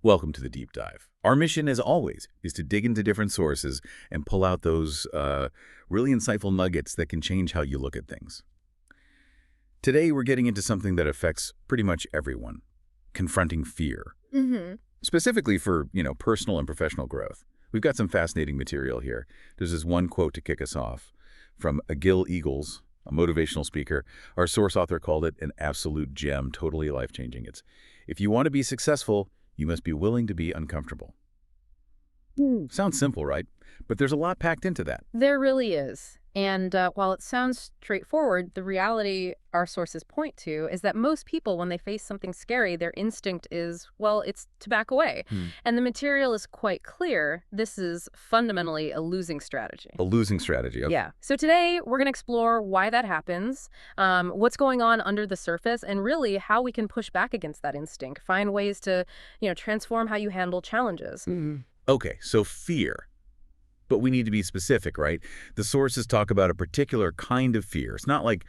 Welcome to the Deep Dive. Our mission, as always, is to dig into different sources and pull out those really insightful nuggets that can change how you look at things. Today, we're getting into something that affects pretty much everyone, confronting fear. Specifically for, personal and professional growth. We've got some fascinating material here. There's this one quote to kick us off from Gil Eagles, a motivational speaker. Our source author called it an absolute gem, totally life-changing. It's, if you want to be successful, you must be willing to be uncomfortable. Sounds simple, right? But there's a lot packed into that. There really is. And while it sounds straightforward, the reality our sources point to is that most people, when they face something scary, their instinct is, well, it's to back away. And the material is quite clear. This is fundamentally a losing strategy. A losing strategy, okay. Yeah. So today, we're going to explore why that happens, what's going on under the surface, and really how we can push back against that instinct, find ways to, transform how you handle challenges. Okay, so fear. But we need to be specific, right? The sources talk about a particular kind of fear. It's not like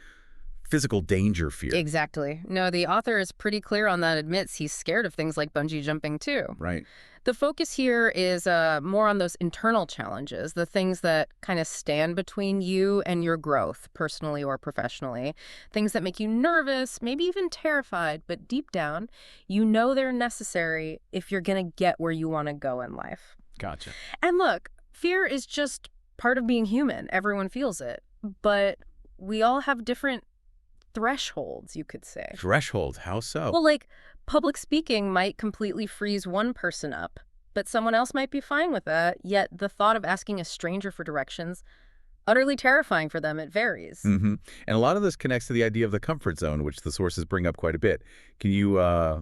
physical danger fear. Exactly. No, the author is pretty clear on that, admits he's scared of things like bungee jumping too. Right. The focus here is more on those internal challenges, the things that kind of stand between you and your growth, personally or professionally, things that make you nervous, maybe even terrified, but deep down, you know they're necessary if you're going to get where you want to go in life. Gotcha. And look, fear is just part of being human. Everyone feels it. But we all have different thresholds, you could say. Threshold? How so? Well, like, public speaking might completely freeze one person up, but someone else might be fine with that, yet the thought of asking a stranger for directions, utterly terrifying for them. It varies. And a lot of this connects to the idea of the comfort zone, which the sources bring up quite a bit. Can you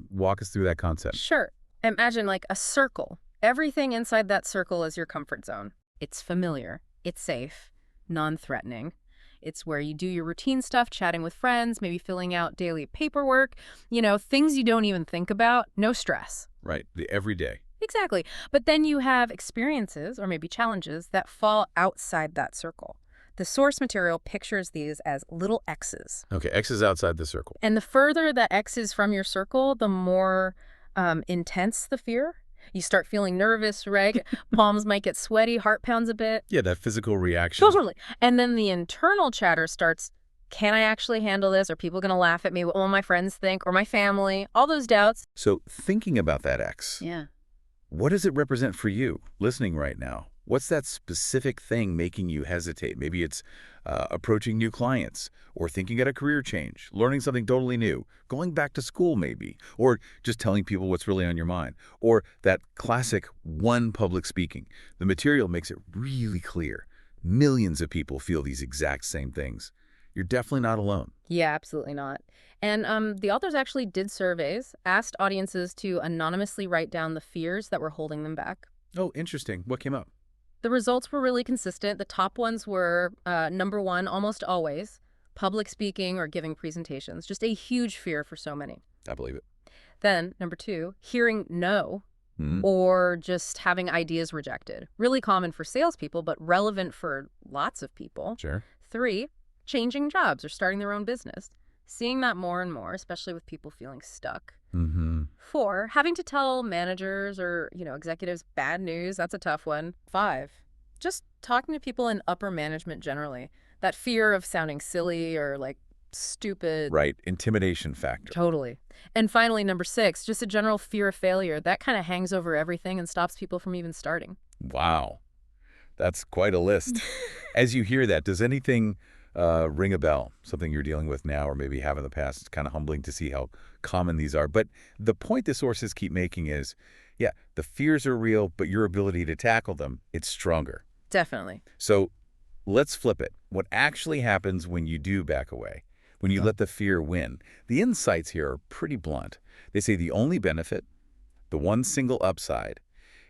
walk us through that concept? Sure. Imagine like a circle. Everything inside that circle is your comfort zone. It's familiar. It's safe. Non-threatening. It's where you do your routine stuff, chatting with friends, maybe filling out daily paperwork, things you don't even think about. No stress. Right. The everyday. Exactly. But then you have experiences or maybe challenges that fall outside that circle. The source material pictures these as little X's. Okay, X is outside the circle. And the further that X is from your circle, the more intense the fear. You start feeling nervous, right? Palms might get sweaty, heart pounds a bit. Yeah, that physical reaction. Totally. And then the internal chatter starts, can I actually handle this? Are people going to laugh at me? What will my friends think? Or my family? All those doubts. So thinking about that X, Yeah. what does it represent for you listening right now? What's that specific thing making you hesitate? Maybe it's approaching new clients, or thinking at a career change, learning something totally new, going back to school maybe, or just telling people what's really on your mind, or that classic one public speaking. The material makes it really clear. Millions of people feel these exact same things. You're definitely not alone. Yeah, absolutely not. And the authors actually did surveys, asked audiences to anonymously write down the fears that were holding them back. Oh, interesting. What came up? The results were really consistent. The top ones were, number one, almost always, public speaking or giving presentations. Just a huge fear for so many. I believe it. Then, number two, hearing no or just having ideas rejected. Really common for salespeople, but relevant for lots of people. Sure. Three, changing jobs or starting their own business. Seeing that more and more, especially with people feeling stuck. Four, having to tell managers or, executives bad news. That's a tough one. Five, just talking to people in upper management generally. That fear of sounding silly or stupid. Right. Intimidation factor. Totally. And finally, number six, just a general fear of failure. That kind of hangs over everything and stops people from even starting. Wow. That's quite a list. As you hear that, does anything ring a bell? Something you're dealing with now or maybe have in the past? It's kind of humbling to see how common these are. But the point the sources keep making is, yeah, the fears are real, but your ability to tackle them, it's stronger. Definitely. So let's flip it. What actually happens when you do back away, when you let the fear win? The insights here are pretty blunt. They say the only benefit, the one single upside,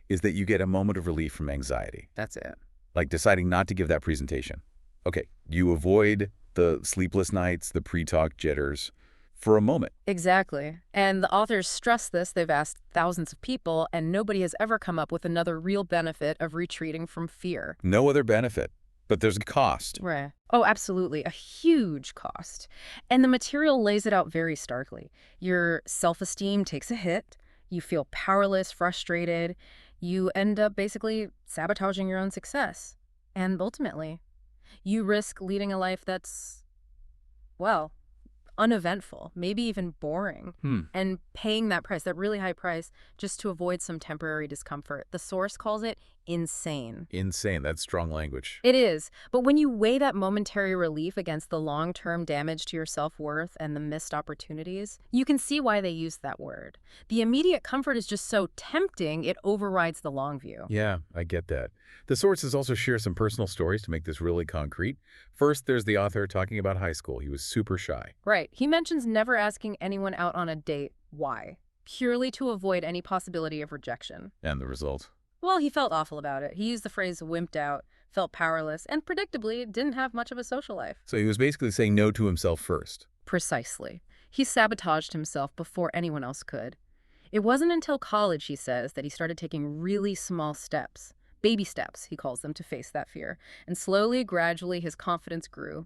is that you get a moment of relief from anxiety. That's it. Like deciding not to give that presentation. Okay, you avoid the sleepless nights, the pre-talk jitters for a moment. Exactly. And the authors stress this. They've asked thousands of people, and nobody has ever come up with another real benefit of retreating from fear. No other benefit, but there's a cost. Right. Oh, absolutely. A huge cost. And the material lays it out very starkly. Your self-esteem takes a hit. You feel powerless, frustrated. You end up basically sabotaging your own success. And ultimately, you risk leading a life that's, well, uneventful, maybe even boring, and paying that price, that really high price, just to avoid some temporary discomfort. The source calls it insane. Insane. That's strong language. It is. But when you weigh that momentary relief against the long-term damage to your self-worth and the missed opportunities, you can see why they use that word. The immediate comfort is just so tempting, it overrides the long view. Yeah, I get that. The sources also share some personal stories to make this really concrete. First, there's the author talking about high school. He was super shy. Right. He mentions never asking anyone out on a date. Why? Purely to avoid any possibility of rejection. And the result? Well, he felt awful about it. He used the phrase wimped out, felt powerless, and predictably didn't have much of a social life. So he was basically saying no to himself first. Precisely. He sabotaged himself before anyone else could. It wasn't until college, he says, that he started taking really small steps. Baby steps, he calls them, to face that fear. And slowly, gradually, his confidence grew.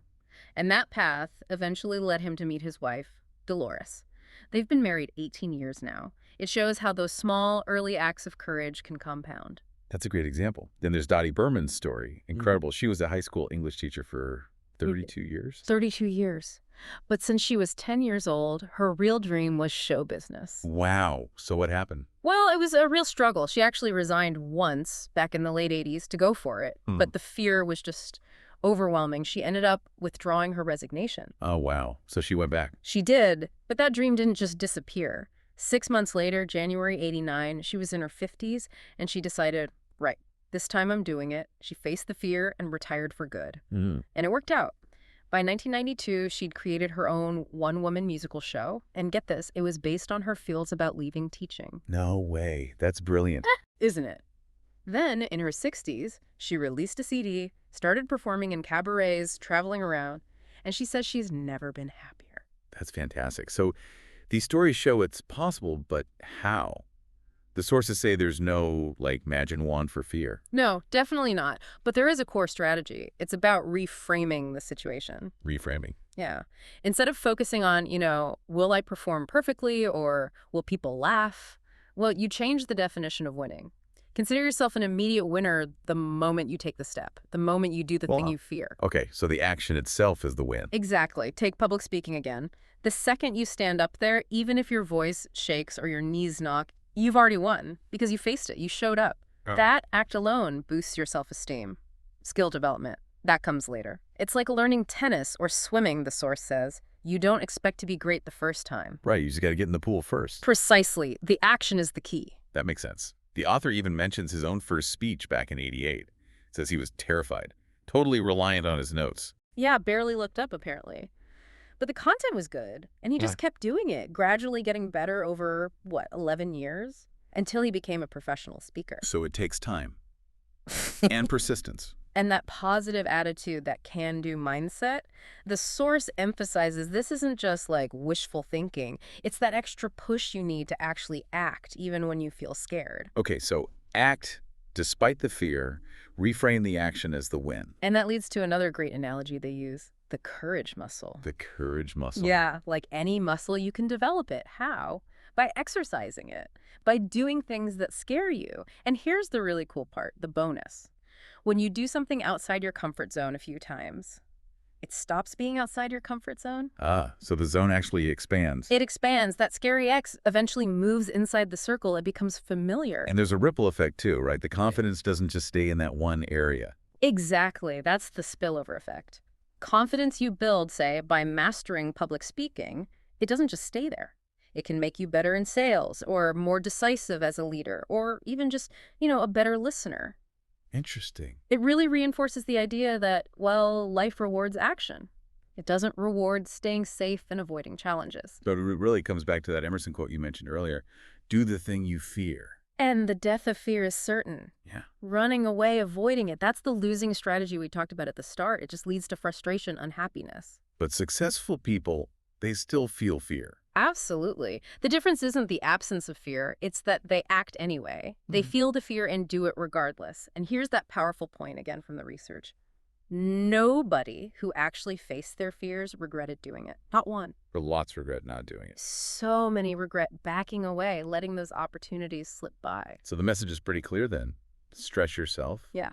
And that path eventually led him to meet his wife, Dolores. They've been married 18 years now. It shows how those small, early acts of courage can compound. That's a great example. Then there's Dottie Berman's story. Incredible. She was a high school English teacher for 32 years. 32 years. But since she was 10 years old, her real dream was show business. Wow. So what happened? Well, it was a real struggle. She actually resigned once back in the late 80s to go for it. But the fear was just overwhelming. She ended up withdrawing her resignation. Oh, wow. So she went back. She did, but that dream didn't just disappear. 6 months later, January '89, she was in her 50s, and she decided, right, this time I'm doing it. She faced the fear and retired for good. And it worked out. By 1992, she'd created her own one-woman musical show. And get this, it was based on her feels about leaving teaching. No way. That's brilliant. Isn't it? Then, in her 60s, she released a CD, started performing in cabarets, traveling around, and she says she's never been happier. That's fantastic. So these stories show it's possible, but how? The sources say there's no, magic wand for fear. No, definitely not. But there is a core strategy. It's about reframing the situation. Reframing. Yeah. Instead of focusing on, will I perform perfectly or will people laugh? Well, you change the definition of winning. Consider yourself an immediate winner the moment you take the step, the moment you do the thing you fear. Okay, so the action itself is the win. Exactly. Take public speaking again. The second you stand up there, even if your voice shakes or your knees knock, you've already won because you faced it. You showed up. Oh. That act alone boosts your self-esteem. Skill development, that comes later. It's like learning tennis or swimming, the source says. You don't expect to be great the first time. Right, you just got to get in the pool first. Precisely. The action is the key. That makes sense. The author even mentions his own first speech back in '88. Says he was terrified, totally reliant on his notes. Yeah, barely looked up, apparently. But the content was good, and he just kept doing it, gradually getting better over, 11 years? Until he became a professional speaker. So it takes time. And persistence. And that positive attitude, that can-do mindset, the source emphasizes this isn't just wishful thinking. It's that extra push you need to actually act, even when you feel scared. Okay, so act despite the fear, reframe the action as the win. And that leads to another great analogy they use, the courage muscle. The courage muscle. Yeah, like any muscle, you can develop it. How? By exercising it, by doing things that scare you. And here's the really cool part, the bonus. When you do something outside your comfort zone a few times, it stops being outside your comfort zone. So the zone actually expands. It expands. That scary X eventually moves inside the circle. It becomes familiar. And there's a ripple effect too, right? The confidence doesn't just stay in that one area. Exactly. That's the spillover effect. Confidence you build, say, by mastering public speaking, it doesn't just stay there. It can make you better in sales or more decisive as a leader or even just, a better listener. Interesting. It really reinforces the idea that, life rewards action. It doesn't reward staying safe and avoiding challenges. But it really comes back to that Emerson quote you mentioned earlier. Do the thing you fear. And the death of fear is certain. Yeah. Running away, avoiding it, that's the losing strategy we talked about at the start. It just leads to frustration, unhappiness. But successful people, they still feel fear. Absolutely. The difference isn't the absence of fear, it's that they act anyway. They feel the fear and do it regardless. And here's that powerful point again from the research. Nobody who actually faced their fears regretted doing it. Not one. Or lots regret not doing it. So many regret backing away, letting those opportunities slip by. So the message is pretty clear then. Stretch yourself. Yeah.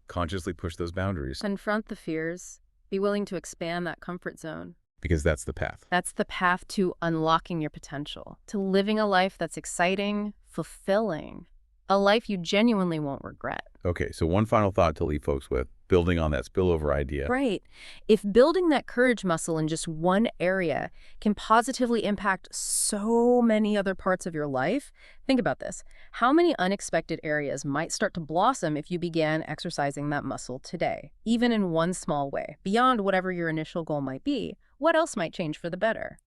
Consciously push those boundaries. Confront the fears. Be willing to expand that comfort zone. Because that's the path. That's the path to unlocking your potential, to living a life that's exciting, fulfilling, a life you genuinely won't regret. Okay, so one final thought to leave folks with, building on that spillover idea. Right. If building that courage muscle in just one area can positively impact so many other parts of your life, think about this. How many unexpected areas might start to blossom if you began exercising that muscle today, even in one small way, beyond whatever your initial goal might be? What else might change for the better?